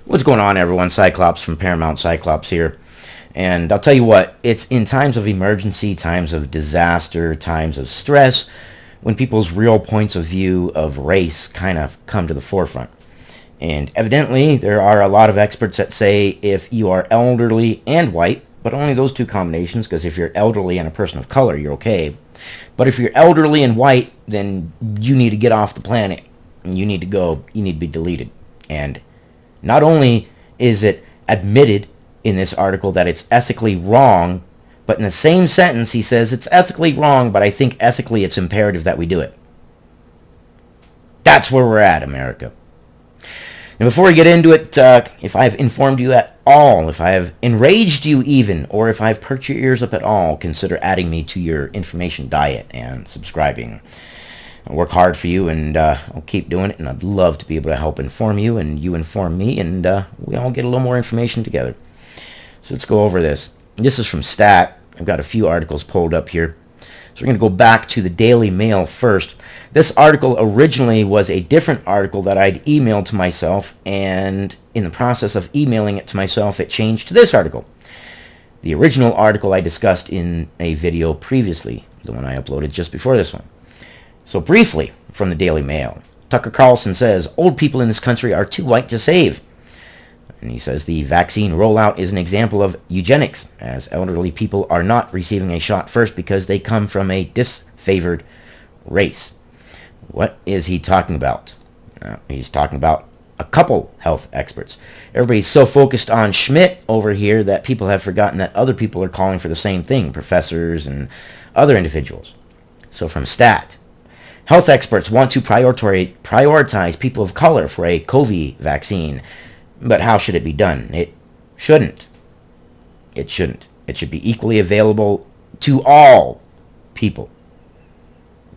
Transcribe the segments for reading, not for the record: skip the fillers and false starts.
What's going on, everyone? Cyclops from Paramount Cyclops here. And I'll tell you what, it's in times of emergency, times of disaster, times of stress, when people's real points of view of race kind of come to the forefront. And evidently, there are a lot of experts that say if you are elderly and white, but only those two combinations, because if you're elderly and a person of color, you're okay. But if you're elderly and white, then you need to get off the planet. And you need to go. You need to be deleted. And not only is it admitted in this article that it's ethically wrong, but in the same sentence he says it's ethically wrong, but I think ethically it's imperative that we do it. That's where we're at, America. And before we get into it, if I've informed you at all, if I have enraged you even, or if I've perked your ears up at all, consider adding me to your information diet and subscribing. I work hard for you, and I'll keep doing it, and I'd love to be able to help inform you, and you inform me, and we all get a little more information together. So let's go over this. This is from Stat. I've got a few articles pulled up here. So we're going to go back to the Daily Mail first. This article originally was a different article that I'd emailed to myself, and in the process of emailing it to myself, it changed to this article. The original article I discussed in a video previously, the one I uploaded just before this one. So briefly, from the Daily Mail, Tucker Carlson says, old people in this country are too white to save. And he says the vaccine rollout is an example of eugenics, as elderly people are not receiving a shot first because they come from a disfavored race. What is he talking about? He's talking about a couple health experts. Everybody's so focused on Schmidt over here that people have forgotten that other people are calling for the same thing, professors and other individuals. So from Stat, health experts want to prioritize people of color for a COVID vaccine. But how should it be done? It shouldn't. It shouldn't. It should be equally available to all people.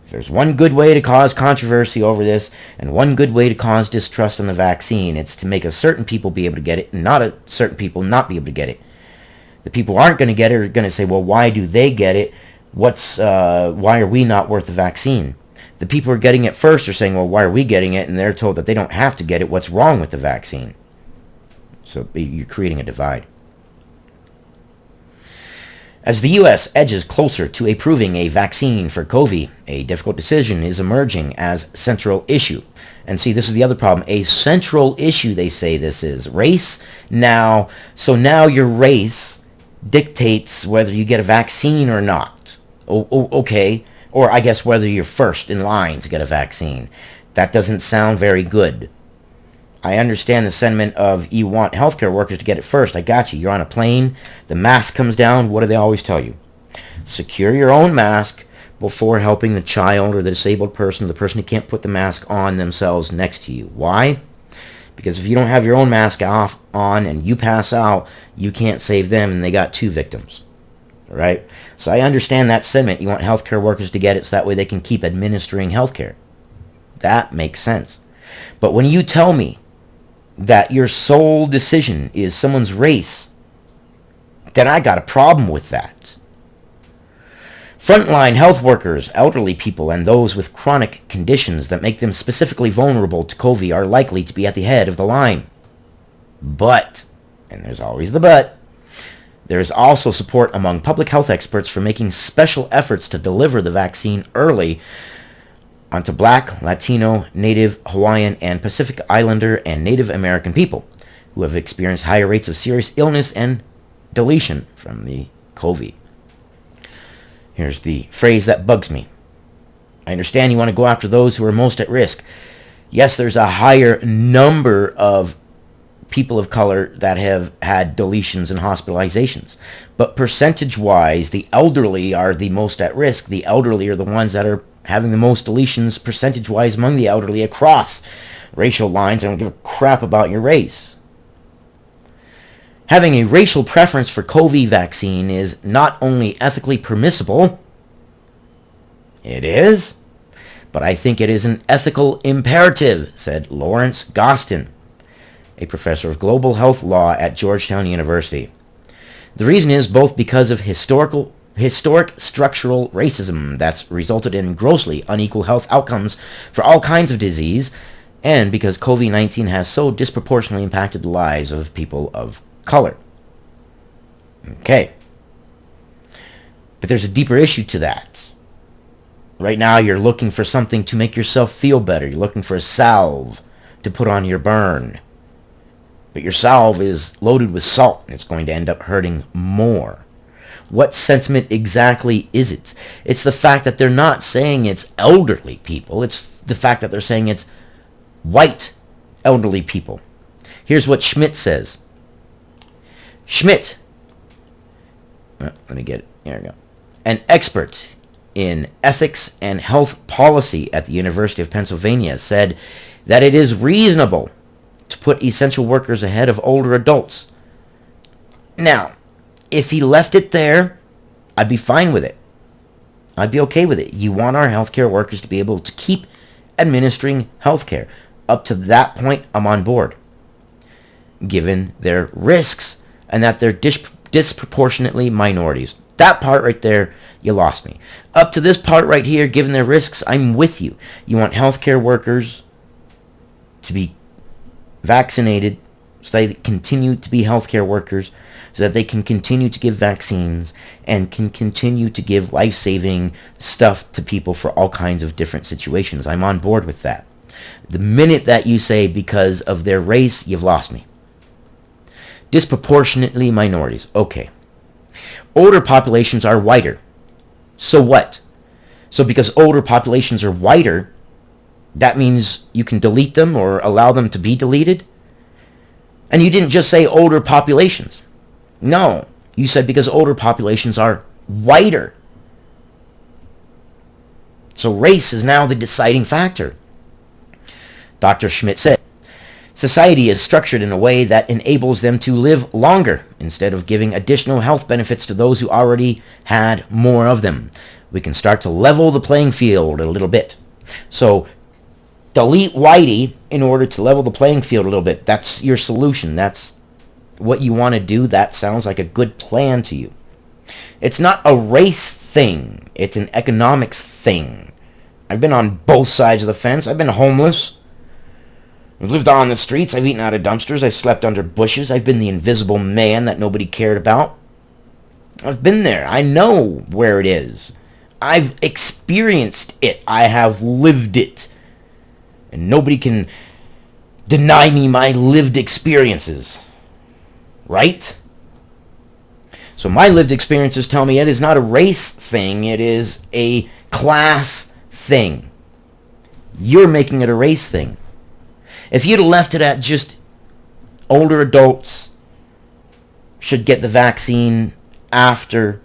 If there's one good way to cause controversy over this, and one good way to cause distrust in the vaccine, it's to make a certain people be able to get it, and not a certain people not be able to get it. The people who aren't going to get it are going to say, well, why do they get it? Why are we not worth the vaccine? The people who are getting it first are saying, well, why are we getting it? And they're told that they don't have to get it. What's wrong with the vaccine? So you're creating a divide. As the U.S. edges closer to approving a vaccine for COVID, a difficult decision is emerging as central issue. And see, this is the other problem. A central issue, they say this is. Race now. So now your race dictates whether you get a vaccine or not. Okay. Or I guess whether you're first in line to get a vaccine. That doesn't sound very good. I understand the sentiment of you want healthcare workers to get it first. I got you. You're on a plane. The mask comes down. What do they always tell you? Secure your own mask before helping the child or the disabled person, the person who can't put the mask on themselves next to you. Why? Because if you don't have your own mask on and you pass out, you can't save them, and they got two victims. All right? So I understand that sentiment. You want healthcare workers to get it so that way they can keep administering healthcare. That makes sense. But when you tell me that your sole decision is someone's race, then I got a problem with that. Frontline health workers, elderly people, and those with chronic conditions that make them specifically vulnerable to COVID are likely to be at the head of the line. But, and there's always the but, there is also support among public health experts for making special efforts to deliver the vaccine early onto Black, Latino, Native, Hawaiian, and Pacific Islander and Native American people who have experienced higher rates of serious illness and deletion from the COVID. Here's the phrase that bugs me. I understand you want to go after those who are most at risk. Yes, there's a higher number of people of color that have had deletions and hospitalizations. But percentage-wise, the elderly are the most at risk. The elderly are the ones that are having the most deletions percentage-wise among the elderly across racial lines. I don't give a crap about your race. Having a racial preference for COVID vaccine is not only ethically permissible, it is, but I think it is an ethical imperative, said Lawrence Gostin, a professor of global health law at Georgetown University. The reason is both because of historic structural racism that's resulted in grossly unequal health outcomes for all kinds of disease, and because COVID-19 has so disproportionately impacted the lives of people of color. Okay. But there's a deeper issue to that. Right now you're looking for something to make yourself feel better. You're looking for a salve to put on your burn. But your salve is loaded with salt, and it's going to end up hurting more. What sentiment exactly is it? It's the fact that they're not saying it's elderly people. It's the fact that they're saying it's white elderly people. Here's what Schmidt says. Schmidt, let me get it. There we go. An expert in ethics and health policy at the University of Pennsylvania, said that it is reasonable to put essential workers ahead of older adults. Now, if he left it there, I'd be fine with it. I'd be okay with it. You want our healthcare workers to be able to keep administering healthcare. Up to that point, I'm on board, given their risks and that they're disproportionately minorities. That part right there, you lost me. Up to this part right here, given their risks, I'm with you. You want healthcare workers to be vaccinated so they continue to be healthcare workers, so that they can continue to give vaccines and can continue to give life-saving stuff to people for all kinds of different situations. I'm on board with that. The minute that you say because of their race, you've lost me. Disproportionately minorities. Okay. Older populations are whiter. So what? So because older populations are whiter, that means you can delete them or allow them to be deleted? And you didn't just say older populations. No, you said because older populations are whiter. So race is now the deciding factor. Dr. Schmidt said, society is structured in a way that enables them to live longer instead of giving additional health benefits to those who already had more of them. We can start to level the playing field a little bit. So delete Whitey in order to level the playing field a little bit. That's your solution. That's what you want to do. That sounds like a good plan to you. It's not a race thing. It's an economics thing. I've been on both sides of the fence. I've been homeless. I've lived on the streets. I've eaten out of dumpsters. I've slept under bushes. I've been the invisible man that nobody cared about. I've been there. I know where it is. I've experienced it. I have lived it. And nobody can deny me my lived experiences. Right? So my lived experiences tell me it is not a race thing. It is a class thing. You're making it a race thing. If you'd have left it at just older adults should get the vaccine after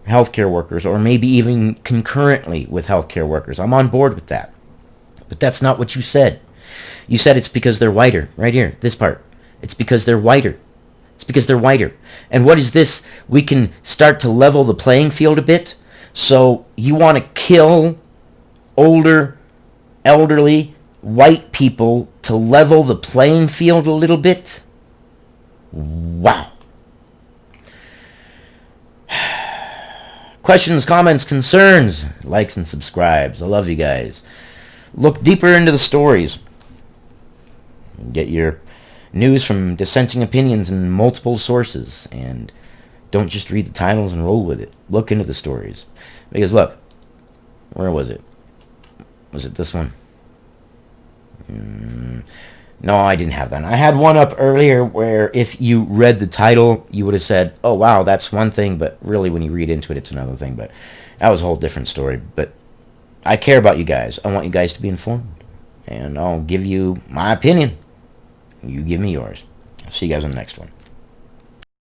healthcare workers, or maybe even concurrently with healthcare workers, I'm on board with that. But that's not what you said. You said it's because they're whiter. Right here, this part. It's because they're whiter. It's because they're whiter. And what is this? We can start to level the playing field a bit. So you want to kill older, elderly, white people to level the playing field a little bit? Wow. Questions, comments, concerns, likes and subscribes. I love you guys. Look deeper into the stories. Get your news from dissenting opinions in multiple sources, and don't just read the titles and roll with it. Look into the stories. Because look, where was it? Was it this one? No, I didn't have that. I had one up earlier where if you read the title, you would have said, oh wow, that's one thing, but really when you read into it, it's another thing. But that was a whole different story. But I care about you guys. I want you guys to be informed. And I'll give you my opinion. You give me yours. I'll see you guys on the next one.